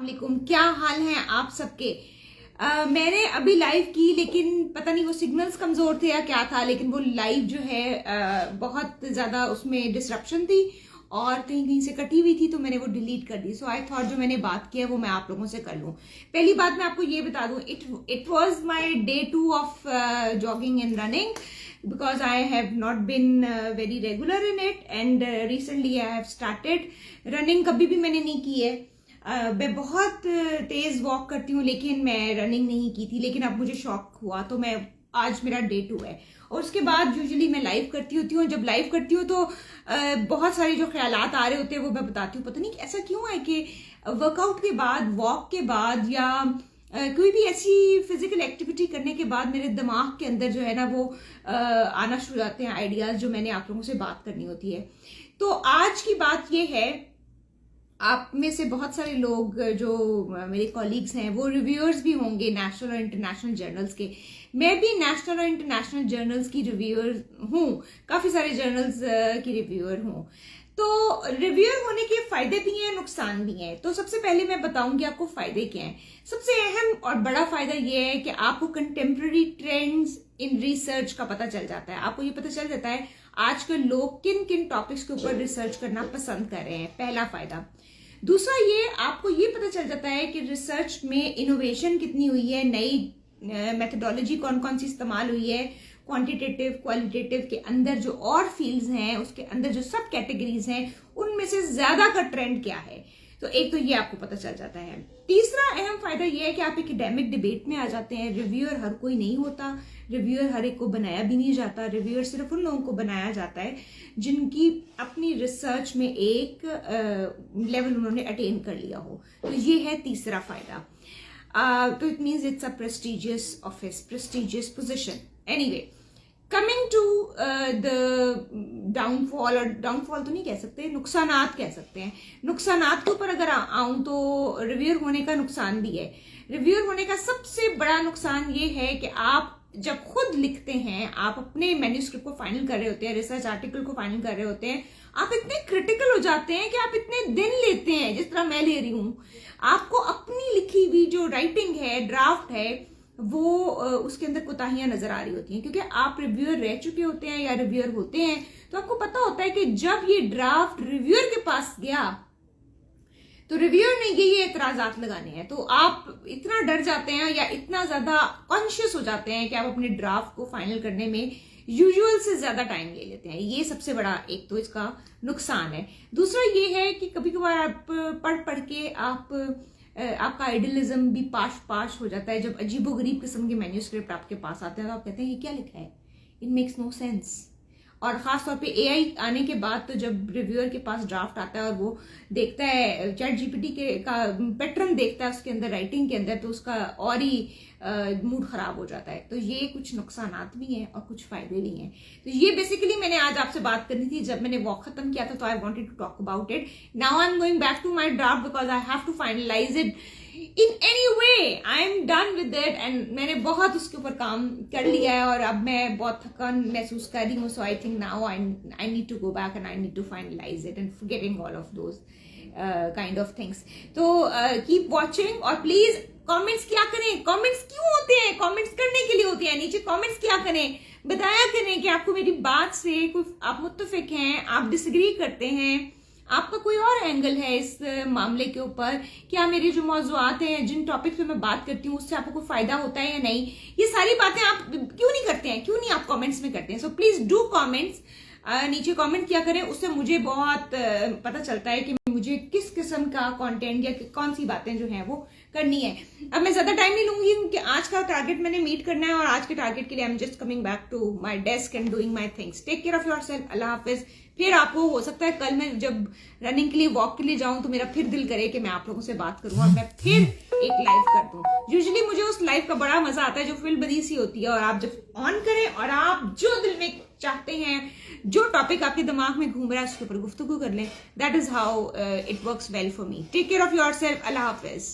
वालेकुम, क्या हाल है आप सबके। मैंने अभी लाइव की, लेकिन पता नहीं वो सिग्नल्स कमजोर थे या क्या था, लेकिन वो लाइव जो है बहुत ज्यादा उसमें डिसरप्शन थी और कहीं कहीं से कटी हुई थी, तो मैंने वो डिलीट कर दी। सो आई थॉट जो मैंने बात किया वो मैं आप लोगों से कर लूं। पहली बात मैं आपको ये बता दूं, it was my day 2 of jogging and running because I have not been very regular in it and recently I have started running। कभी भी मैंने नहीं की है। मैं बहुत तेज वॉक करती हूँ, लेकिन मैं रनिंग नहीं की थी, लेकिन अब मुझे शौक हुआ तो मैं आज मेरा डे 2 है। और उसके बाद यूजुअली मैं लाइव करती होती हूँ। जब लाइव करती हूँ तो बहुत सारे जो ख्यालात आ रहे होते हैं वो मैं बताती हूँ। पता नहीं ऐसा क्यों है कि वर्कआउट के बाद, वॉक के बाद या कोई भी ऐसी फिजिकल एक्टिविटी करने के बाद मेरे दिमाग के अंदर जो है ना वो आना शुरू जाते हैं आइडियाज, जो मैंने आप लोगों से बात करनी होती है। तो आज की बात ये है, आप में से बहुत सारे लोग जो मेरे कॉलीग्स हैं वो रिव्यूअर्स भी होंगे नेशनल और इंटरनेशनल जर्नल्स के। मैं भी नेशनल और इंटरनेशनल जर्नल्स की रिव्यूअर हूँ, काफी सारे जर्नल्स की रिव्यूअर हूँ। तो रिव्यूअर होने के फायदे भी हैं, नुकसान भी हैं। तो सबसे पहले मैं बताऊंगी आपको फायदे क्या हैं। सबसे अहम और बड़ा फायदा यह है कि आपको कंटेम्प्रेरी ट्रेंड्स इन रिसर्च का पता चल जाता है। आपको ये पता चल जाता है आजकल लोग किन किन टॉपिक्स के ऊपर रिसर्च करना पसंद कर रहे हैं, पहला फायदा। दूसरा ये, आपको ये पता चल जाता है कि रिसर्च में इनोवेशन कितनी हुई है, नई मेथोडोलॉजी कौन कौन सी इस्तेमाल हुई है, क्वांटिटेटिव क्वालिटेटिव के अंदर जो और फील्ड्स हैं, उसके अंदर जो सब कैटेगरीज हैं, उनमें से ज्यादा का ट्रेंड क्या है। तो एक तो ये आपको पता चल जाता है। तीसरा अहम फायदा ये है कि आप एकेडमिक डिबेट में आ जाते हैं। रिव्यूअर हर कोई नहीं होता, रिव्यूअर हर एक को बनाया भी नहीं जाता। रिव्यूअर सिर्फ उन लोगों को बनाया जाता है जिनकी अपनी रिसर्च में एक लेवल उन्होंने अटेन कर लिया हो। तो ये है तीसरा फायदा। तो it means it's a prestigious office, prestigious position. Anyway, coming to the downfall, और डाउनफॉल तो नहीं कह सकते, नुकसानात कह सकते हैं। नुकसानात के ऊपर अगर आऊं तो रिव्यूअर होने का नुकसान भी है। रिव्यूअर होने का सबसे बड़ा नुकसान ये है कि आप जब खुद लिखते हैं, आप अपने मैन्यूस्क्रिप्ट को फाइनल कर रहे होते हैं, रिसर्च आर्टिकल को फाइनल कर रहे होते हैं, आप इतने क्रिटिकल हो जाते हैं कि आप इतने दिन लेते हैं, जिस तरह मैं ले रही हूं। आपको अपनी लिखी हुई जो राइटिंग है, ड्राफ्ट है, वो उसके अंदर कोताहियां नजर आ रही होती हैं, क्योंकि आप रिव्यूअर रह चुके होते हैं या रिव्यूअर होते हैं। तो आपको पता होता है कि जब ये ड्राफ्ट रिव्यूअर के पास गया तो रिव्यूअर ने ये एतराजात लगाने हैं। तो आप इतना डर जाते हैं या इतना ज्यादा कॉन्शियस हो जाते हैं कि आप अपने ड्राफ्ट को फाइनल करने में यूजुअल से ज्यादा टाइम ले लेते हैं। ये सबसे बड़ा एक तो इसका नुकसान है। दूसरा ये है कि कभी कभार आप पढ़ पढ़ के आपका आइडियलिज्म भी पाश हो जाता है। जब अजीबोगरीब किस्म के मैन्यूस्क्रिप्ट आपके पास आते हैं तो आप कहते हैं ये क्या लिखा है, इट मेक्स नो सेंस। और खासतौर पे एआई आने के बाद तो जब रिव्यूअर के पास ड्राफ्ट आता है और वो देखता है, चैट जीपीटी का पैटर्न देखता है उसके अंदर, राइटिंग के अंदर, तो उसका और ही मूड खराब हो जाता है। तो ये कुछ नुकसानात भी हैं और कुछ फायदे भी हैं। तो ये बेसिकली मैंने आज आपसे बात करनी थी। जब मैंने वॉक खत्म किया था तो I wanted to talk about it. Now I am going back to my draft because I have to finalise it in any way. I am done with it and मैंने बहुत उसके ऊपर काम कर लिया है और अब मैं बहुत थकान महसूस कर रही हूँ। So I think now I need to go back and I need to finalise it and forgetting all of those kind of things. तो कीप वॉचिंग और प्लीज कमेंट्स क्या करें। कमेंट्स क्यों होते हैं? कमेंट्स करने के लिए होते हैं। नीचे कमेंट्स क्या करें, बताया करें कि आपको मेरी बात से कोई, आप मुत्तफिक हैं, आप डिसएग्री करते हैं, आपका कोई और एंगल है इस मामले के ऊपर। क्या मेरे जो मौजूआत हैं, जिन टॉपिक पे मैं बात करती हूँ, उससे आपको कोई फायदा होता है या नहीं, ये सारी बातें आप क्यों नहीं करते हैं, क्यों नहीं आप कमेंट्स में करते हैं। सो प्लीज डू कमेंट्स, नीचे कमेंट किया करें। उससे मुझे बहुत पता चलता है कि मुझे किस किस्म का कंटेंट या कौन सी बातें जो हैं वो करनी है। अब मैं ज्यादा टाइम नहीं लूंगी क्योंकि आज का टारगेट मैंने मीट करना है और आज के टारगेट के लिए I am just coming back to my desk and doing my things. Take care of yourself. अल्लाह हाफिज। फिर आपको हो सकता है कल मैं जब रनिंग के लिए, वॉक के लिए जाऊं तो मेरा फिर दिल करे कि मैं आप लोगों से बात करूं और मैं फिर एक लाइव कर दूं। यूजुअली मुझे उस लाइव का बड़ा मजा आता है जो फिल बदी सी होती है और आप जब ऑन करें और आप जो दिल में चाहते हैं, जो टॉपिक आपके दिमाग में घूम रहा है, उसके ऊपर गुफ्तगू कर लें। That is how it works well for me. Take care of yourself. अल्लाह हाफिज।